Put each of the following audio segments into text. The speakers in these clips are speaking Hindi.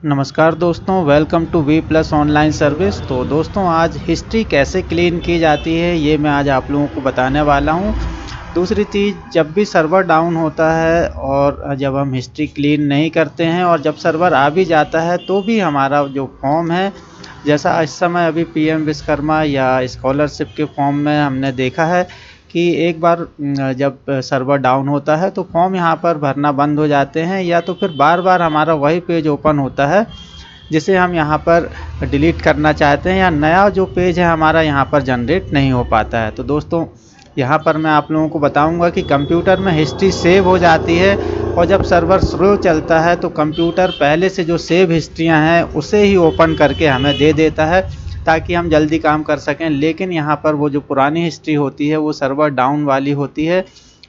नमस्कार दोस्तों, welcome to V plus online service. तो दोस्तों, आज हिस्ट्री कैसे क्लीन की जाती है ये मैं आज आप लोगों को बताने वाला हूँ। दूसरी चीज़, जब भी सर्वर डाउन होता है और जब हम हिस्ट्री क्लीन नहीं करते हैं और जब सर्वर आ भी जाता है तो भी हमारा जो फॉर्म है, जैसा इस समय अभी पीएम विश्वकर्मा या स्कॉलरशिप के फॉर्म में हमने देखा है कि एक बार जब सर्वर डाउन होता है तो फॉर्म यहाँ पर भरना बंद हो जाते हैं, या तो फिर बार बार हमारा वही पेज ओपन होता है जिसे हम यहाँ पर डिलीट करना चाहते हैं, या नया जो पेज है हमारा यहाँ पर जनरेट नहीं हो पाता है। तो दोस्तों, यहाँ पर मैं आप लोगों को बताऊंगा कि कंप्यूटर में हिस्ट्री सेव हो जाती है, और जब सर्वर स्लो चलता है तो कंप्यूटर पहले से जो सेव हिस्ट्रियाँ हैं उसे ही ओपन करके हमें दे देता है ताकि हम जल्दी काम कर सकें। लेकिन यहाँ पर वो जो पुरानी हिस्ट्री होती है वो सर्वर डाउन वाली होती है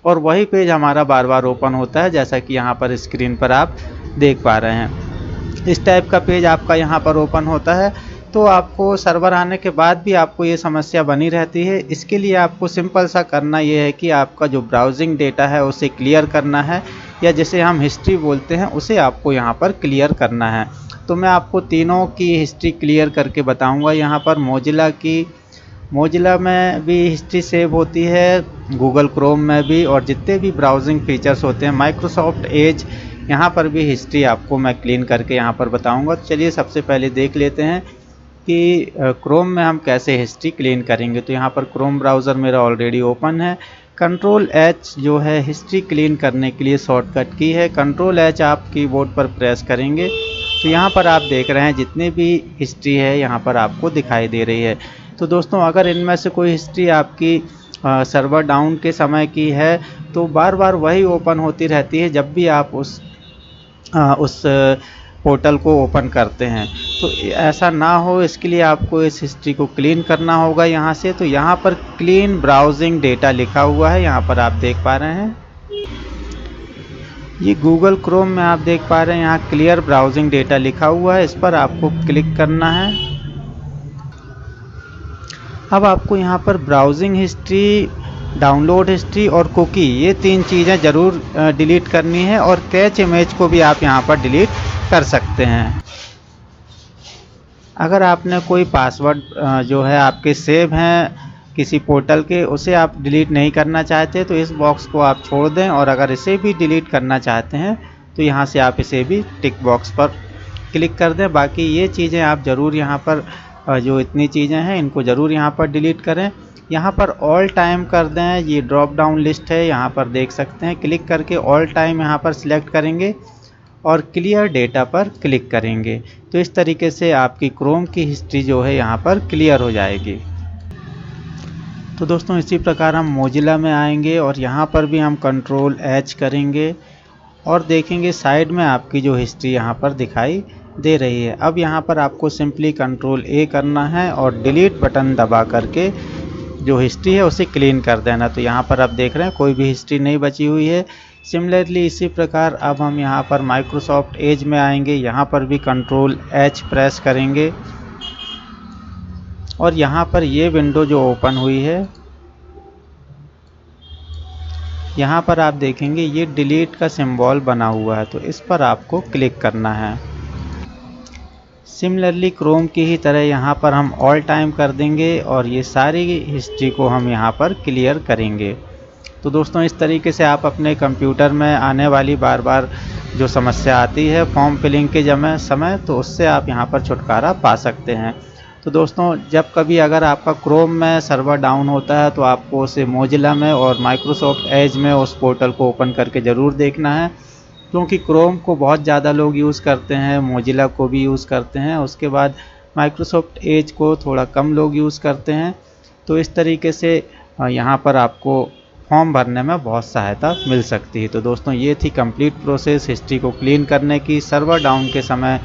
और वही पेज हमारा बार बार ओपन होता है, जैसा कि यहाँ पर स्क्रीन पर आप देख पा रहे हैं। इस टाइप का पेज आपका यहाँ पर ओपन होता है। तो आपको सर्वर आने के बाद भी आपको ये समस्या बनी रहती है। इसके लिए आपको सिंपल सा करना ये है कि आपका जो ब्राउजिंग डेटा है उसे क्लियर करना है, या जिसे हम हिस्ट्री बोलते हैं उसे आपको यहाँ पर क्लियर करना है। तो मैं आपको तीनों की हिस्ट्री क्लियर करके बताऊंगा। यहाँ पर मोजिला में भी हिस्ट्री सेव होती है, गूगल क्रोम में भी, और जितने भी ब्राउजिंग फीचर्स होते हैं, माइक्रोसॉफ्ट एज, यहाँ पर भी हिस्ट्री आपको मैं क्लीन करके यहाँ पर बताऊंगा। तो चलिए सबसे पहले देख लेते हैं कि क्रोम में हम कैसे हिस्ट्री क्लीन करेंगे। तो यहाँ पर क्रोम ब्राउज़र मेरा ऑलरेडी ओपन है। कंट्रोल एच जो है हिस्ट्री क्लीन करने के लिए शॉर्टकट की है। कंट्रोल एच आप कीबोर्ड पर प्रेस करेंगे तो यहाँ पर आप देख रहे हैं जितनी भी हिस्ट्री है यहाँ पर आपको दिखाई दे रही है। तो दोस्तों, अगर इनमें से कोई हिस्ट्री आपकी सर्वर डाउन के समय की है तो बार बार वही ओपन होती रहती है जब भी आप उस पोर्टल को ओपन करते हैं। तो ऐसा ना हो, इसके लिए आपको इस हिस्ट्री को क्लीन करना होगा यहाँ से। तो यहाँ पर क्लीन ब्राउजिंग डेटा लिखा हुआ है, यहाँ पर आप देख पा रहे हैं। ये गूगल क्रोम में आप देख पा रहे हैं, यहाँ क्लियर ब्राउजिंग डेटा लिखा हुआ है, इस पर आपको क्लिक करना है। अब आपको यहाँ पर ब्राउजिंग हिस्ट्री, डाउनलोड हिस्ट्री और कुकी, ये तीन चीज़ें ज़रूर डिलीट करनी है, और कैच इमेज को भी आप यहाँ पर डिलीट कर सकते हैं। अगर आपने कोई पासवर्ड जो है आपके सेव हैं किसी पोर्टल के, उसे आप डिलीट नहीं करना चाहते तो इस बॉक्स को आप छोड़ दें, और अगर इसे भी डिलीट करना चाहते हैं तो यहाँ से आप इसे भी टिक बॉक्स पर क्लिक कर दें। बाकी ये चीज़ें आप ज़रूर यहाँ पर जो इतनी चीज़ें हैं इनको ज़रूर यहाँ पर डिलीट करें। यहाँ पर ऑल टाइम कर दें, ये ड्रॉप डाउन लिस्ट है, यहाँ पर देख सकते हैं। क्लिक करके ऑल टाइम यहाँ पर सिलेक्ट करेंगे और क्लियर डेटा पर क्लिक करेंगे। तो इस तरीके से आपकी क्रोम की हिस्ट्री जो है यहाँ पर क्लियर हो जाएगी। तो दोस्तों, इसी प्रकार हम मोजिला में आएंगे और यहाँ पर भी हम कंट्रोल एच करेंगे और देखेंगे साइड में आपकी जो हिस्ट्री यहाँ पर दिखाई दे रही है। अब यहाँ पर आपको सिंपली कंट्रोल ए करना है और डिलीट बटन दबा करके जो हिस्ट्री है उसे क्लीन कर देना। तो यहाँ पर आप देख रहे हैं कोई भी हिस्ट्री नहीं बची हुई है। सिमिलरली इसी प्रकार अब हम यहाँ पर माइक्रोसॉफ्ट एज में आएंगे, यहाँ पर भी कंट्रोल एच प्रेस करेंगे और यहाँ पर ये विंडो जो ओपन हुई है, यहाँ पर आप देखेंगे ये डिलीट का सिंबल बना हुआ है, तो इस पर आपको क्लिक करना है। सिमिलरली क्रोम की ही तरह यहाँ पर हम ऑल टाइम कर देंगे और ये सारी हिस्ट्री को हम यहाँ पर क्लियर करेंगे। तो दोस्तों, इस तरीके से आप अपने कंप्यूटर में आने वाली बार बार जो समस्या आती है फॉर्म फिलिंग के समय, तो उससे आप यहाँ पर छुटकारा पा सकते हैं। तो दोस्तों, जब कभी अगर आपका क्रोम में सर्वर डाउन होता है तो आपको उसे मोजिला में और माइक्रोसॉफ्ट एज में उस पोर्टल को ओपन करके ज़रूर देखना है, क्योंकि क्रोम को बहुत ज़्यादा लोग यूज़ करते हैं, मोजिला को भी यूज़ करते हैं, उसके बाद माइक्रोसॉफ्ट एज को थोड़ा कम लोग यूज़ करते हैं। तो इस तरीके से यहाँ पर आपको फॉर्म भरने में बहुत सहायता मिल सकती है। तो दोस्तों, ये थी कंप्लीट प्रोसेस हिस्ट्री को क्लीन करने की। सर्वर डाउन के समय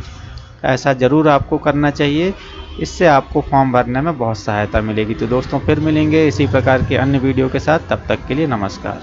ऐसा ज़रूर आपको करना चाहिए, इससे आपको फॉर्म भरने में बहुत सहायता मिलेगी। तो दोस्तों, फिर मिलेंगे इसी प्रकार के अन्य वीडियो के साथ, तब तक के लिए नमस्कार।